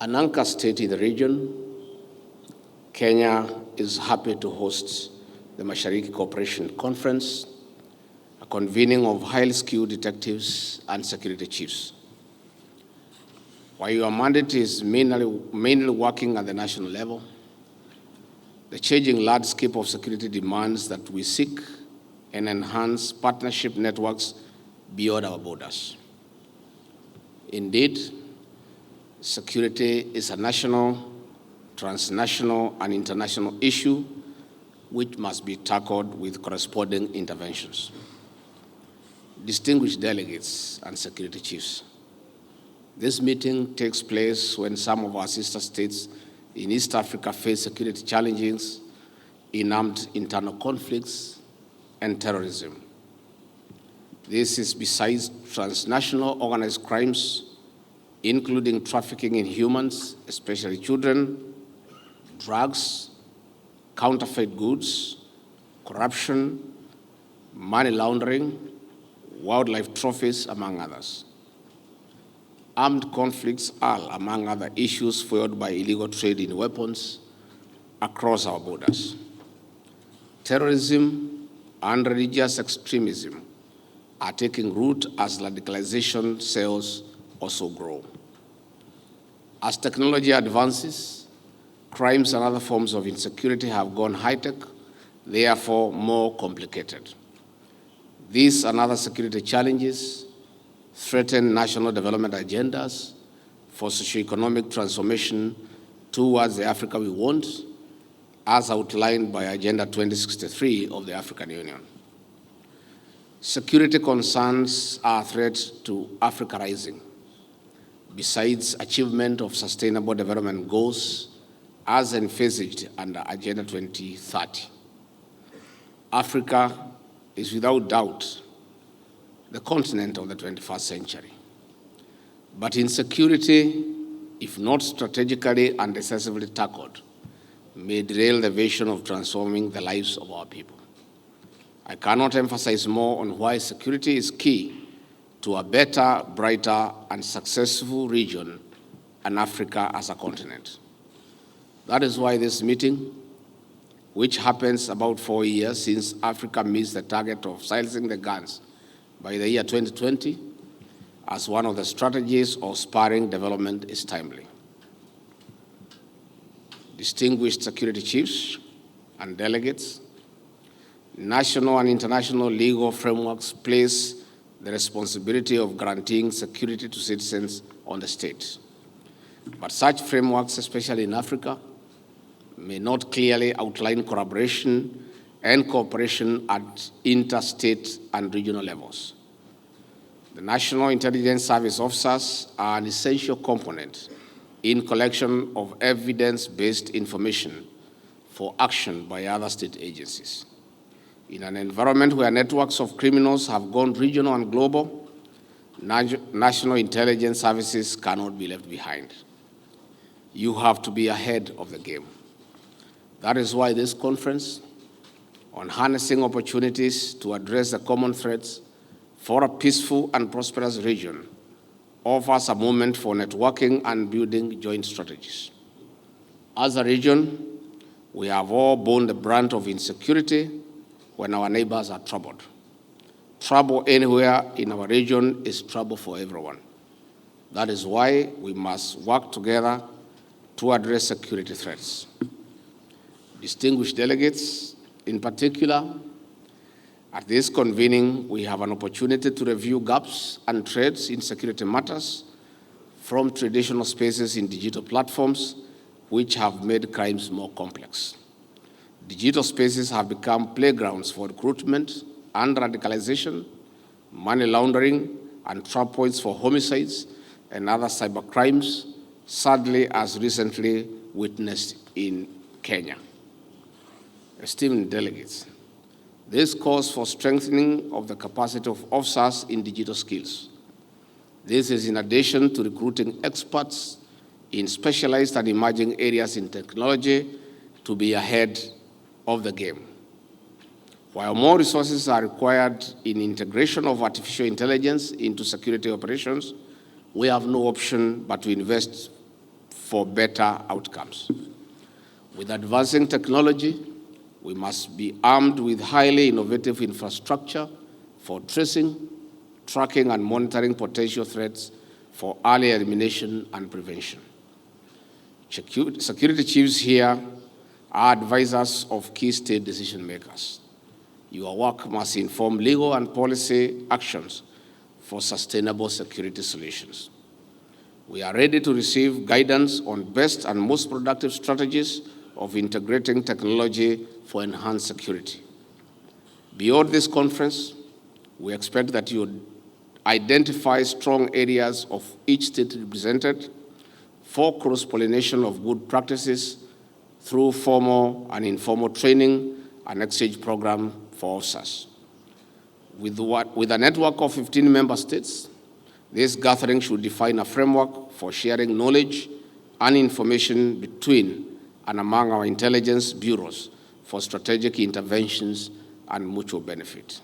An anchor state in the region, Kenya is happy to host the Mashariki Cooperation Conference, a convening of highly skilled detectives and security chiefs. While your mandate is mainly working at the national level, the changing landscape of security demands that we seek and enhance partnership networks beyond our borders. Indeed, security is a national, transnational, and international issue which must be tackled with corresponding interventions. Distinguished delegates and security chiefs, this meeting takes place when some of our sister states in East Africa face security challenges in armed internal conflicts and terrorism. This is besides transnational organized crimes, including trafficking in humans, especially children, drugs, counterfeit goods, corruption, money laundering, wildlife trophies, among others. Armed conflicts are, among other issues, fueled by illegal trade in weapons across our borders. Terrorism and religious extremism are taking root as radicalization cells also grow. As technology advances, crimes and other forms of insecurity have gone high-tech, therefore more complicated. These and other security challenges threaten national development agendas for socioeconomic transformation towards the Africa we want, as outlined by Agenda 2063 of the African Union. Security concerns are a threat to Africa rising, besides achievement of sustainable development goals as envisaged under Agenda 2030. Africa is without doubt the continent of the 21st century. But insecurity, if not strategically and decisively tackled, may derail the vision of transforming the lives of our people. I cannot emphasize more on why security is key to a better, brighter, and successful region and Africa as a continent. That is why this meeting, which happens about 4 years since Africa missed the target of silencing the guns by the year 2020, as one of the strategies of spurring development, is timely. Distinguished security chiefs and delegates, national and international legal frameworks place the responsibility of guaranteeing security to citizens on the state. But such frameworks, especially in Africa, may not clearly outline collaboration and cooperation at interstate and regional levels. The National Intelligence Service officers are an essential component in collection of evidence-based information for action by other state agencies. In an environment where networks of criminals have gone regional and global, national intelligence services cannot be left behind. You have to be ahead of the game. That is why this conference on harnessing opportunities to address the common threats for a peaceful and prosperous region offers a moment for networking and building joint strategies. As a region, we have all borne the brunt of insecurity when our neighbors are troubled. Trouble anywhere in our region is trouble for everyone. That is why we must work together to address security threats. Distinguished delegates, in particular, at this convening, we have an opportunity to review gaps and threats in security matters from traditional spaces in digital platforms, which have made crimes more complex. Digital spaces have become playgrounds for recruitment and radicalization, money laundering, and trap points for homicides and other cybercrimes, sadly as recently witnessed in Kenya. Esteemed delegates, this calls for strengthening of the capacity of officers in digital skills. This is in addition to recruiting experts in specialized and emerging areas in technology to be ahead of the game. While more resources are required in integration of artificial intelligence into security operations, we have no option but to invest for better outcomes. With advancing technology, we must be armed with highly innovative infrastructure for tracing, tracking, and monitoring potential threats for early elimination and prevention. Security chiefs here are advisors of key state decision makers. Your work must inform legal and policy actions for sustainable security solutions. We are ready to receive guidance on best and most productive strategies of integrating technology for enhanced security. Beyond this conference, we expect that you identify strong areas of each state represented for cross-pollination of good practices through formal and informal training and exchange program for officers. With a network of 15 member states, this gathering should define a framework for sharing knowledge and information between and among our intelligence bureaus for strategic interventions and mutual benefit.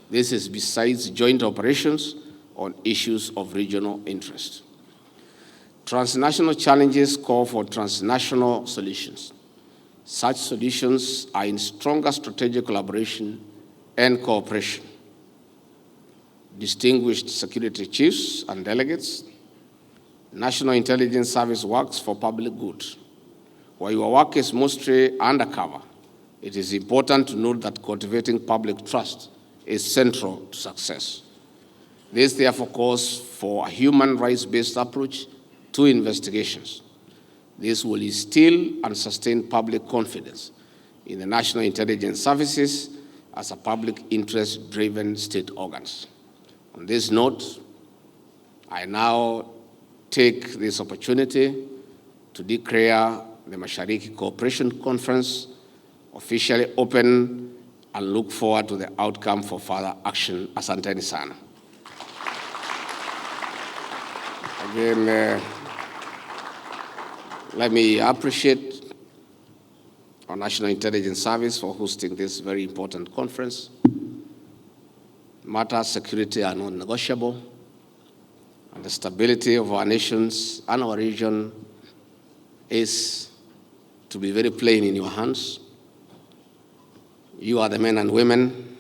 This is besides joint operations on issues of regional interest. Transnational challenges call for transnational solutions. Such solutions are in stronger strategic collaboration and cooperation. Distinguished security chiefs and delegates, National Intelligence Service works for public good. While your work is mostly undercover, it is important to note that cultivating public trust is central to success. This therefore calls for a human rights-based approach to investigations. This will instill and sustain public confidence in the National Intelligence Services as a public interest-driven state organs. On this note, I now take this opportunity to declare the Mashariki Cooperation Conference officially open and look forward to the outcome for further action. Asanteni sana. Again, let me appreciate our National Intelligence Service for hosting this very important conference. Matters security are non-negotiable, and the stability of our nations and our region is, to be very plain, in your hands. You are the men and women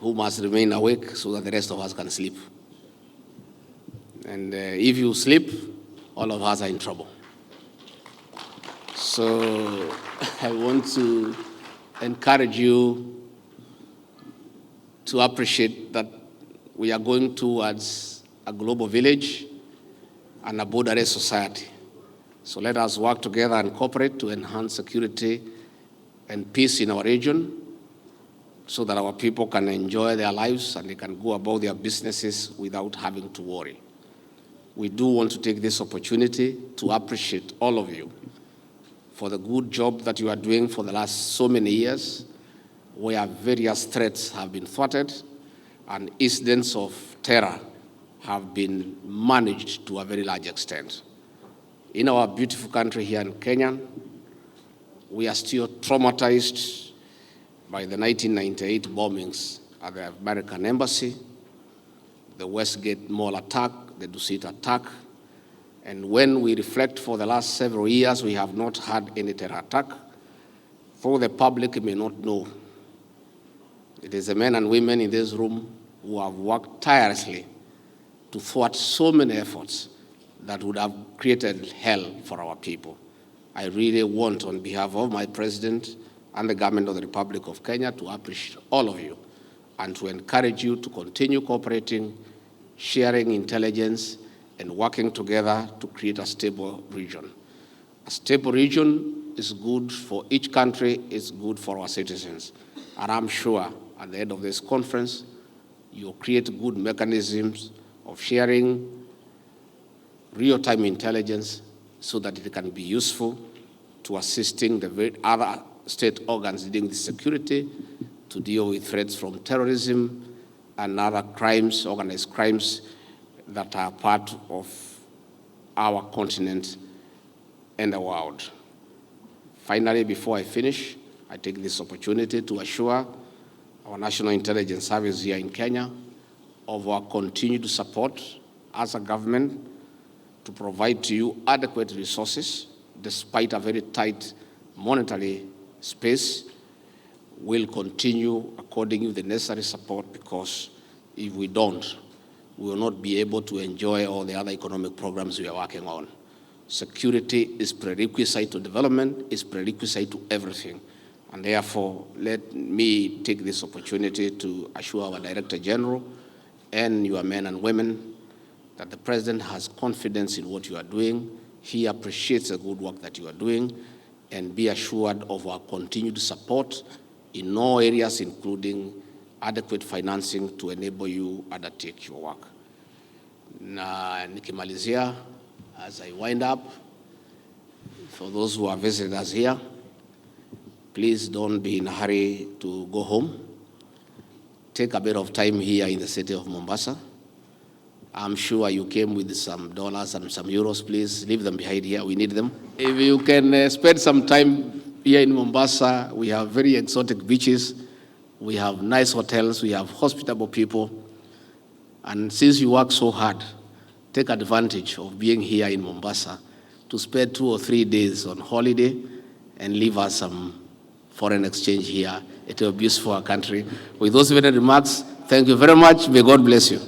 who must remain awake so that the rest of us can sleep. And if you sleep, all of us are in trouble. So I want to encourage you to appreciate that we are going towards a global village and a borderless society. So let us work together and cooperate to enhance security and peace in our region so that our people can enjoy their lives and they can go about their businesses without having to worry. We do want to take this opportunity to appreciate all of you for the good job that you are doing for the last so many years, where various threats have been thwarted and incidents of terror have been managed to a very large extent. In our beautiful country here in Kenya, we are still traumatized by the 1998 bombings at the American Embassy, the Westgate Mall attack, the Dusit attack. And when we reflect for the last several years, we have not had any terror attack. For the public may not know, it is the men and women in this room who have worked tirelessly to thwart so many efforts that would have created hell for our people. I really want, on behalf of my president and the government of the Republic of Kenya, to appreciate all of you and to encourage you to continue cooperating, sharing intelligence, and working together to create a stable region. A stable region is good for each country, it's good for our citizens. And I'm sure at the end of this conference, you'll create good mechanisms of sharing real-time intelligence so that it can be useful to assisting the other state organs dealing with security to deal with threats from terrorism and other crimes, organized crimes, that are part of our continent and the world. Finally, before I finish, I take this opportunity to assure our National Intelligence Service here in Kenya of our continued support as a government to provide to you adequate resources despite a very tight monetary space. We'll continue according you the necessary support, because if we don't, we will not be able to enjoy all the other economic programs we are working on. Security is prerequisite to development, is prerequisite to everything. And therefore, let me take this opportunity to assure our Director General and your men and women that the President has confidence in what you are doing. He appreciates the good work that you are doing, and be assured of our continued support in all areas, including adequate financing to enable you undertake your work. Na nikimalizia, as I wind up, for those who have visited us here, please don't be in a hurry to go home. Take a bit of time here in the city of Mombasa. I'm sure you came with some dollars and some euros. Please leave them behind here. We need them. If you can spend some time here in Mombasa, we have very exotic beaches. We have nice hotels. We have hospitable people. And since you work so hard, take advantage of being here in Mombasa to spend 2 or 3 days on holiday and leave us some foreign exchange here. It will be useful for our country. With those very remarks, thank you very much. May God bless you.